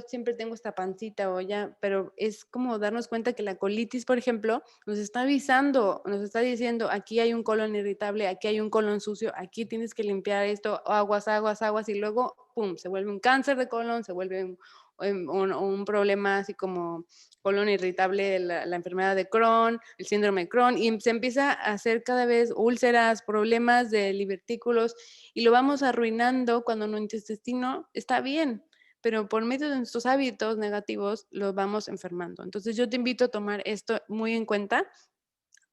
siempre tengo esta pancita o ya, pero es como darnos cuenta que la colitis, por ejemplo, nos está avisando, nos está diciendo, aquí hay un colon irritable, aquí hay un colon sucio, aquí tienes que limpiar esto, aguas, aguas, aguas, y luego, pum, se vuelve un cáncer de colon, se vuelve un problema así como colon irritable, la enfermedad de Crohn, el síndrome de Crohn, y se empieza a hacer cada vez úlceras, problemas de divertículos, y lo vamos arruinando cuando nuestro intestino está bien, pero por medio de nuestros hábitos negativos los vamos enfermando. Entonces yo te invito a tomar esto muy en cuenta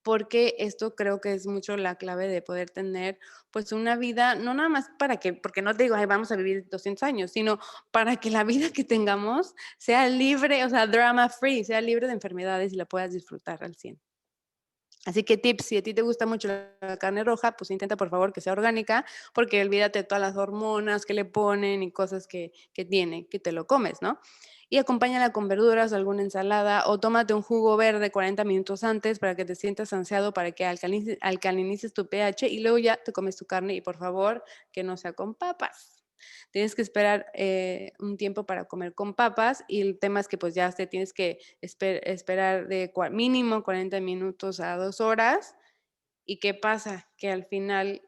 porque esto creo que es mucho la clave de poder tener pues una vida, no nada más para que, porque no te digo, ay, vamos a vivir 200 años, sino para que la vida que tengamos sea libre, o sea, drama free, sea libre de enfermedades y la puedas disfrutar al 100. Así que tips, si a ti te gusta mucho la carne roja, pues intenta por favor que sea orgánica, porque olvídate de todas las hormonas que le ponen y cosas que tiene, que te lo comes, ¿no? Y acompáñala con verduras, alguna ensalada o tómate un jugo verde 40 minutos antes para que te sientas ansiado, para que alcalinices tu pH y luego ya te comes tu carne y por favor que no sea con papas. Tienes que esperar un tiempo para comer con papas y el tema es que pues ya te tienes que esperar de mínimo 40 minutos a 2 horas. ¿Y qué pasa? Que al final,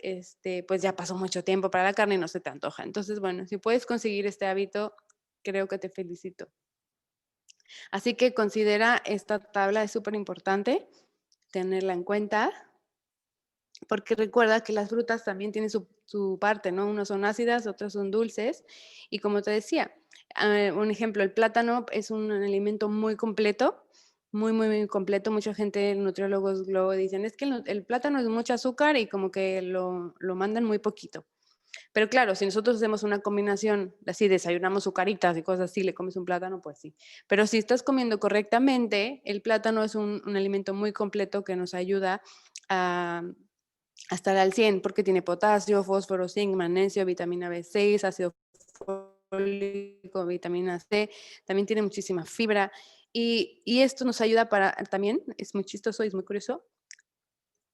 pues ya pasó mucho tiempo para la carne y no se te antoja. Entonces, bueno, si puedes conseguir este hábito, creo que te felicito. Así que considera esta tabla, es súper importante tenerla en cuenta, porque recuerda que las frutas también tienen su parte, ¿no? Unas son ácidas, otras son dulces. Y como te decía, un ejemplo, el plátano es un alimento muy completo, muy, muy, muy completo. Mucha gente, nutriólogos luego dicen, es que el plátano es mucho azúcar y como que lo mandan muy poquito. Pero claro, si nosotros hacemos una combinación, así desayunamos sucaritas y cosas así, le comes un plátano, pues sí. Pero si estás comiendo correctamente, el plátano es un alimento muy completo que nos ayuda a estar al 100 porque tiene potasio, fósforo, zinc, magnesio, vitamina B6, ácido fólico, vitamina C, también tiene muchísima fibra y esto nos ayuda para también, es muy chistoso y es muy curioso,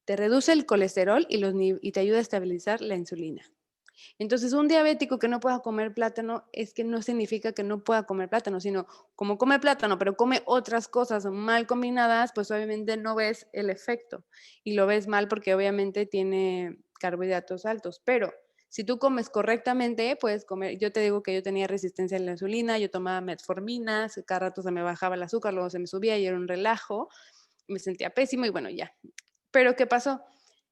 te reduce el colesterol y te ayuda a estabilizar la insulina. Entonces, un diabético que no pueda comer plátano es que no significa que no pueda comer plátano, sino como come plátano, pero come otras cosas mal combinadas, pues obviamente no ves el efecto y lo ves mal porque obviamente tiene carbohidratos altos. Pero si tú comes correctamente, puedes comer. Yo te digo que yo tenía resistencia a la insulina, yo tomaba metformina, cada rato se me bajaba el azúcar, luego se me subía y era un relajo, me sentía pésimo y bueno, ya. Pero ¿qué pasó?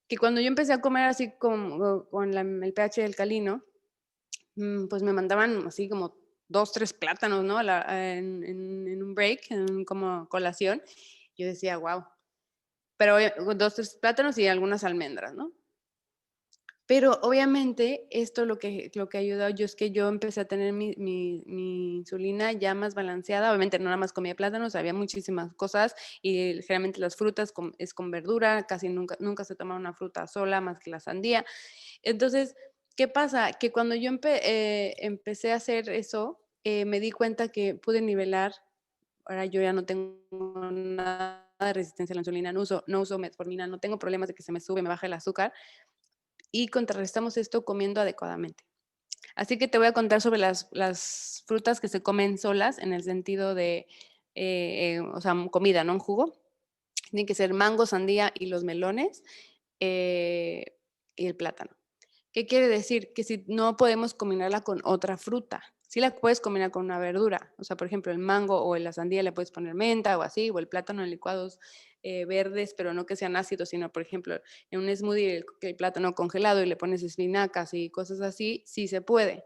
Que cuando yo empecé a comer así con el pH alcalino, pues me mandaban así como 2, 3 plátanos, ¿no? En un break, en como colación. Yo decía, wow. Pero 2, 3 plátanos y algunas almendras, ¿no? Pero obviamente esto lo que ayudó yo es que yo empecé a tener mi insulina ya más balanceada. Obviamente no nada más comía plátanos, había muchísimas cosas y generalmente las frutas es con verdura, casi nunca se toma una fruta sola más que la sandía. Entonces, ¿qué pasa? Que cuando yo empecé a hacer eso, me di cuenta que pude nivelar. Ahora yo ya no tengo nada de resistencia a la insulina, no uso metformina, no tengo problemas de que se me sube, me baja el azúcar, y contrarrestamos esto comiendo adecuadamente. Así que te voy a contar sobre las frutas que se comen solas en el sentido de, o sea, comida, no un jugo. Tienen que ser mango, sandía y los melones, y el plátano. ¿Qué quiere decir? Que si no podemos combinarla con otra fruta, sí la puedes combinar con una verdura. O sea, por ejemplo, el mango o en la sandía le puedes poner menta o así, o el plátano en licuados verdes, pero no que sean ácidos, sino, por ejemplo, en un smoothie el plátano congelado y le pones espinacas y cosas así, sí se puede.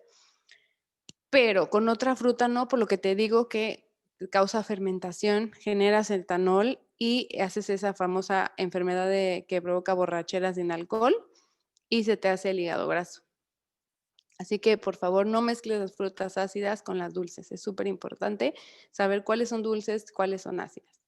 Pero con otra fruta no, por lo que te digo que causa fermentación, generas etanol y haces esa famosa enfermedad que provoca borracheras sin alcohol y se te hace el hígado graso. Así que por favor no mezcles las frutas ácidas con las dulces. Es súper importante saber cuáles son dulces, cuáles son ácidas.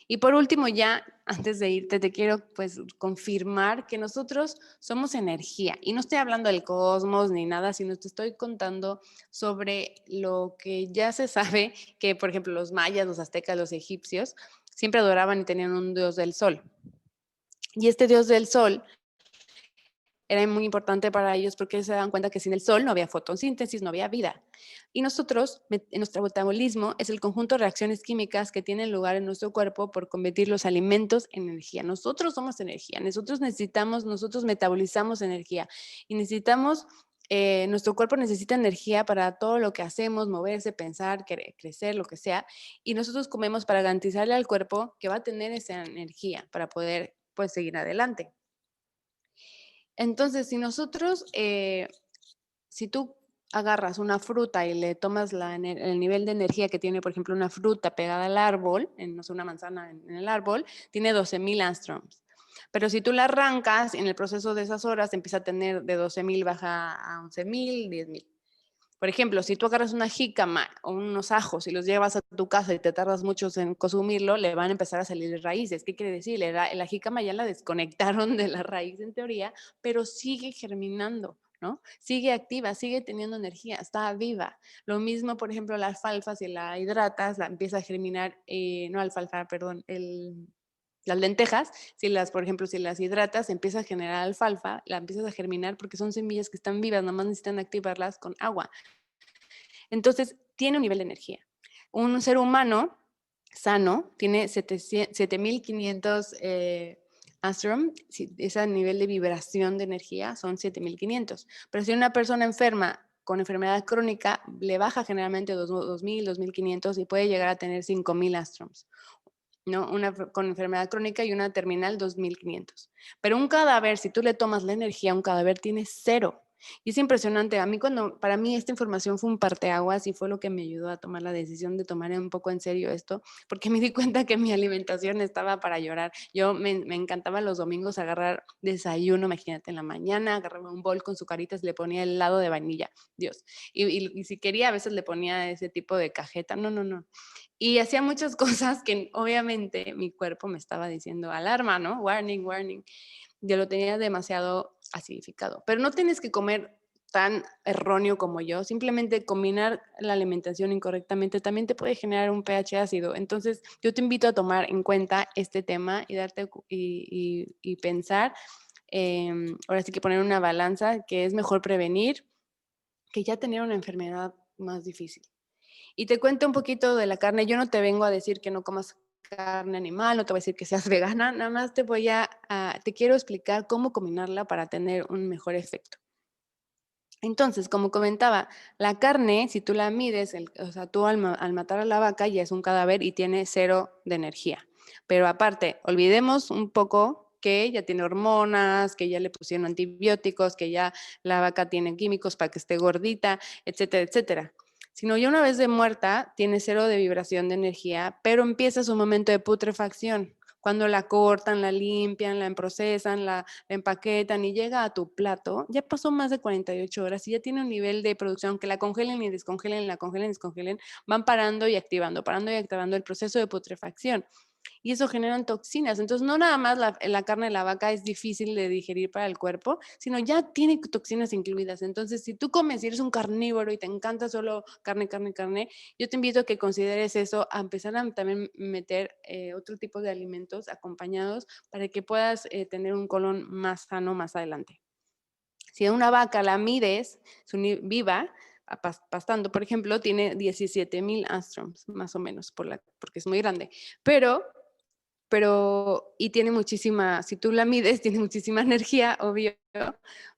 Y por último, ya antes de irte, te quiero pues confirmar que nosotros somos energía. Y no estoy hablando del cosmos ni nada, sino te estoy contando sobre lo que ya se sabe que, por ejemplo, los mayas, los aztecas, los egipcios siempre adoraban y tenían un dios del sol. Y este dios del sol era muy importante para ellos porque se dan cuenta que sin el sol no había fotosíntesis, no había vida. Y nosotros, en nuestro metabolismo, es el conjunto de reacciones químicas que tienen lugar en nuestro cuerpo por convertir los alimentos en energía. Nosotros somos energía, nosotros metabolizamos energía y nuestro cuerpo necesita energía para todo lo que hacemos, moverse, pensar, crecer, lo que sea. Y nosotros comemos para garantizarle al cuerpo que va a tener esa energía para poder pues, seguir adelante. Entonces, si tú agarras una fruta y le tomas el nivel de energía que tiene, por ejemplo, una fruta pegada al árbol, no sé, una manzana en el árbol, tiene 12,000 angstroms. Pero si tú la arrancas, en el proceso de esas horas empieza a tener de 12,000, baja a 11,000, 10,000. Por ejemplo, si tú agarras una jícama o unos ajos y los llevas a tu casa y te tardas mucho en consumirlo, le van a empezar a salir raíces. ¿Qué quiere decir? La jícama ya la desconectaron de la raíz en teoría, pero sigue germinando, ¿no? Sigue activa, sigue teniendo energía, está viva. Lo mismo, por ejemplo, la alfalfa, si la hidratas, la empieza a germinar, no alfalfa, perdón, las lentejas, por ejemplo, si las hidratas, empieza a generar alfalfa, la empiezas a germinar porque son semillas que están vivas, nomás necesitan activarlas con agua. Entonces, tiene un nivel de energía. Un ser humano sano tiene 7,500 astrom, ese nivel de vibración de energía son 7,500. Pero si una persona enferma con enfermedad crónica, le baja generalmente 2,000, 2,500 y puede llegar a tener 5,000 astroms. ¿No? Una con enfermedad crónica y una terminal 2,500. Pero un cadáver, si tú le tomas la energía a un cadáver, tiene cero. Y es impresionante. Para mí esta información fue un parteaguas y fue lo que me ayudó a tomar la decisión de tomar un poco en serio esto, porque me di cuenta que mi alimentación estaba para llorar. Me encantaba los domingos agarrar desayuno, imagínate, en la mañana, agarraba un bol con sucaritas y le ponía helado de vainilla, Dios. Y si quería, a veces le ponía ese tipo de cajeta. No, no, no. Y hacía muchas cosas que obviamente mi cuerpo me estaba diciendo alarma, ¿no? Warning, warning. Yo lo tenía demasiado acidificado. Pero no tienes que comer tan erróneo como yo. Simplemente combinar la alimentación incorrectamente también te puede generar un pH ácido. Entonces, yo te invito a tomar en cuenta este tema y y pensar, ahora sí que poner una balanza, que es mejor prevenir que ya tener una enfermedad más difícil. Y te cuento un poquito de la carne. Yo no te vengo a decir que no comas carne animal, no te voy a decir que seas vegana, nada más te quiero explicar cómo combinarla para tener un mejor efecto. Entonces, como comentaba, la carne, si tú la mides, o sea, tú al matar a la vaca ya es un cadáver y tiene cero de energía. Pero aparte, olvidemos un poco que ya tiene hormonas, que ya le pusieron antibióticos, que ya la vaca tiene químicos para que esté gordita, etcétera, etcétera. Sino ya una vez de muerta, tiene cero de vibración de energía, pero empieza su momento de putrefacción. Cuando la cortan, la limpian, la procesan, la empaquetan y llega a tu plato, ya pasó más de 48 horas y ya tiene un nivel de producción que la congelen y descongelen, la congelen y descongelen, van parando y activando el proceso de putrefacción. y eso generan toxinas. Entonces, no nada más la carne de la vaca es difícil de digerir para el cuerpo, sino ya tiene toxinas incluidas. Entonces, si tú comes y eres un carnívoro y te encanta solo carne, carne, carne, yo te invito a que consideres eso, a empezar a también meter otro tipo de alimentos acompañados para que puedas tener un colon más sano más adelante. Si a una vaca la mides viva, pastando, por ejemplo, tiene 17,000 angstroms, más o menos, porque es muy grande. Y tiene muchísima, si tú la mides, tiene muchísima energía, obvio,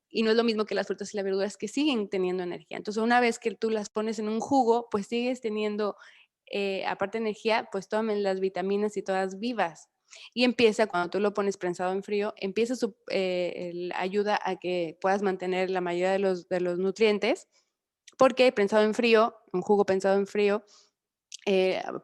y no es lo mismo que las frutas y las verduras que siguen teniendo energía. Entonces, una vez que tú las pones en un jugo, pues sigues teniendo, aparte de energía, pues todas las vitaminas y todas vivas. Y empieza, cuando tú lo pones prensado en frío, empieza ayuda a que puedas mantener la mayoría de los nutrientes, porque prensado en frío, un jugo prensado en frío,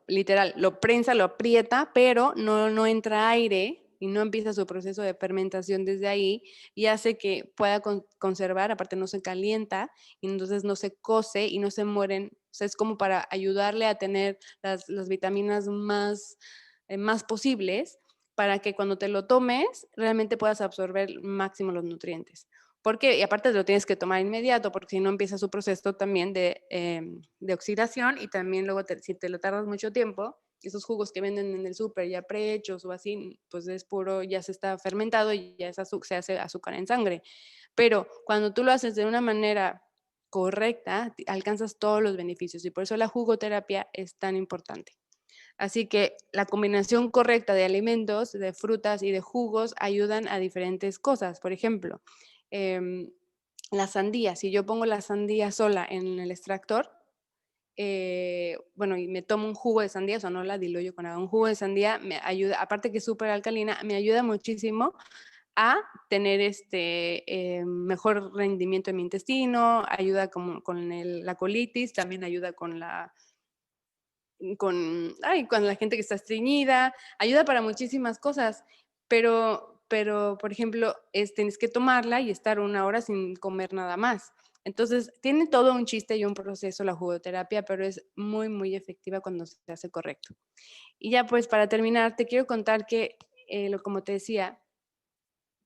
literal, lo prensa, lo aprieta, pero no entra aire y no empieza su proceso de fermentación desde ahí y hace que pueda conservar, aparte no se calienta y entonces no se cose y no se mueren. O sea, es como para ayudarle a tener las vitaminas más posibles para que cuando te lo tomes realmente puedas absorber máximo los nutrientes. Porque, y aparte te lo tienes que tomar inmediato, porque si no empieza su proceso también de oxidación y también luego si te lo tardas mucho tiempo, esos jugos que venden en el súper ya prehechos o así, pues es puro, ya se está fermentado y ya se hace azúcar en sangre. Pero cuando tú lo haces de una manera correcta, alcanzas todos los beneficios y por eso la jugoterapia es tan importante. Así que la combinación correcta de alimentos, de frutas y de jugos ayudan a diferentes cosas. Por ejemplo, em, la sandía. Si yo pongo la sandía sola en el extractor, bueno, y me tomo un jugo de sandía, o sea, no la diluyo con agua, un jugo de sandía me ayuda, aparte que es súper alcalina, me ayuda muchísimo a tener mejor rendimiento en mi intestino, ayuda con la colitis, también ayuda con la gente que está estreñida, ayuda para muchísimas cosas, pero por ejemplo, tienes que tomarla y estar 1 hora sin comer nada más. Entonces, tiene todo un chiste y un proceso la jugoterapia, pero es muy, muy efectiva cuando se hace correcto. Y ya pues para terminar, te quiero contar que, como te decía,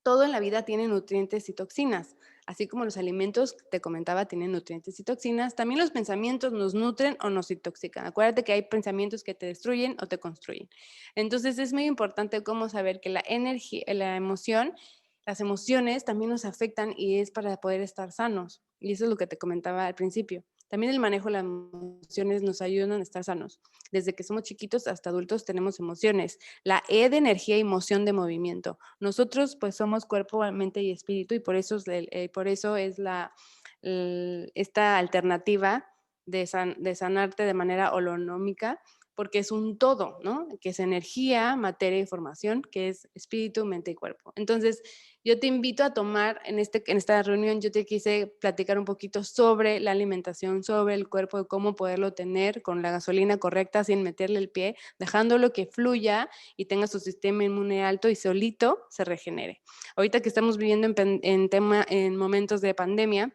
todo en la vida tiene nutrientes y toxinas. Así como los alimentos, te comentaba, tienen nutrientes y toxinas, también los pensamientos nos nutren o nos intoxican. Acuérdate que hay pensamientos que te destruyen o te construyen. Entonces es muy importante cómo saber que la energía, la emoción, las emociones también nos afectan y es para poder estar sanos. Y eso es lo que te comentaba al principio. También el manejo de las emociones nos ayudan a estar sanos. Desde que somos chiquitos hasta adultos tenemos emociones. La E de energía y emoción de movimiento. Nosotros pues somos cuerpo, mente y espíritu y por eso es esta alternativa de sanarte de manera holonómica, porque es un todo, ¿no? Que es energía, materia y formación, que es espíritu, mente y cuerpo. Entonces, yo te invito a tomar en esta reunión, yo te quise platicar un poquito sobre la alimentación, sobre el cuerpo, de cómo poderlo tener con la gasolina correcta sin meterle el pie, dejándolo que fluya y tenga su sistema inmune alto y solito se regenere. Ahorita que estamos viviendo en momentos de pandemia,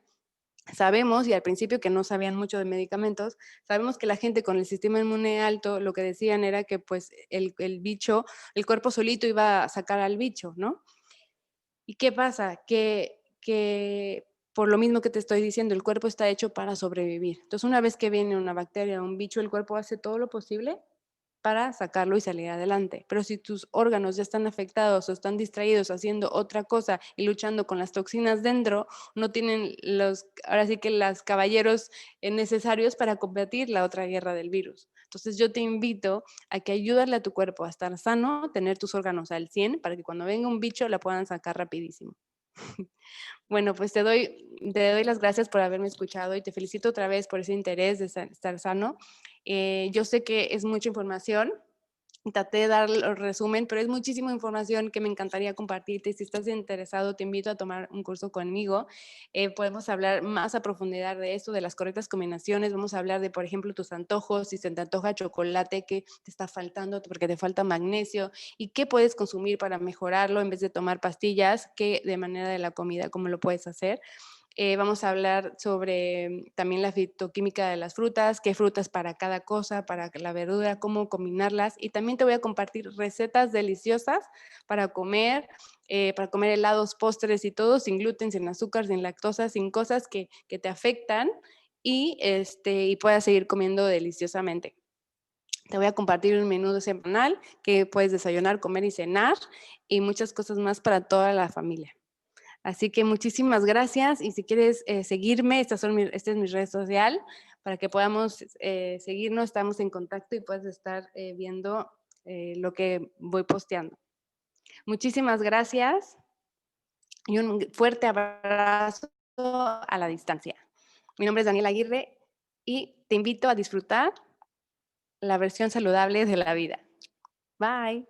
sabemos, y al principio que no sabían mucho de medicamentos, sabemos que la gente con el sistema inmune alto, lo que decían era que pues el bicho, el cuerpo solito iba a sacar al bicho, ¿no? ¿Y qué pasa? Que por lo mismo que te estoy diciendo, el cuerpo está hecho para sobrevivir. Entonces, una vez que viene una bacteria o un bicho, el cuerpo hace todo lo posible para sacarlo y salir adelante. Pero si tus órganos ya están afectados o están distraídos haciendo otra cosa y luchando con las toxinas dentro, no tienen ahora sí que los caballeros necesarios para combatir la otra guerra del virus. Entonces yo te invito a que ayudarle a tu cuerpo a estar sano, tener tus órganos al 100 para que cuando venga un bicho la puedan sacar rapidísimo. Bueno, pues te doy las gracias por haberme escuchado y te felicito otra vez por ese interés de estar sano. Yo sé que es mucha información, traté de dar el resumen, pero es muchísima información que me encantaría compartirte. Si estás interesado, te invito a tomar un curso conmigo. Podemos hablar más a profundidad de esto, de las correctas combinaciones. Vamos a hablar de, por ejemplo, tus antojos, si se te antoja chocolate, qué te está faltando porque te falta magnesio y qué puedes consumir para mejorarlo en vez de tomar pastillas, que de manera de la comida, cómo lo puedes hacer. Vamos a hablar sobre también la fitoquímica de las frutas, qué frutas para cada cosa, para la verdura, cómo combinarlas. Y también te voy a compartir recetas deliciosas para comer helados, postres y todo, sin gluten, sin azúcar, sin lactosa, sin cosas que te afectan y puedas seguir comiendo deliciosamente. Te voy a compartir un menú semanal que puedes desayunar, comer y cenar y muchas cosas más para toda la familia. Así que muchísimas gracias y si quieres seguirme, esta es mi red social para que podamos seguirnos, estamos en contacto y puedes estar viendo lo que voy posteando. Muchísimas gracias y un fuerte abrazo a la distancia. Mi nombre es Daniela Aguirre y te invito a disfrutar la versión saludable de la vida. Bye.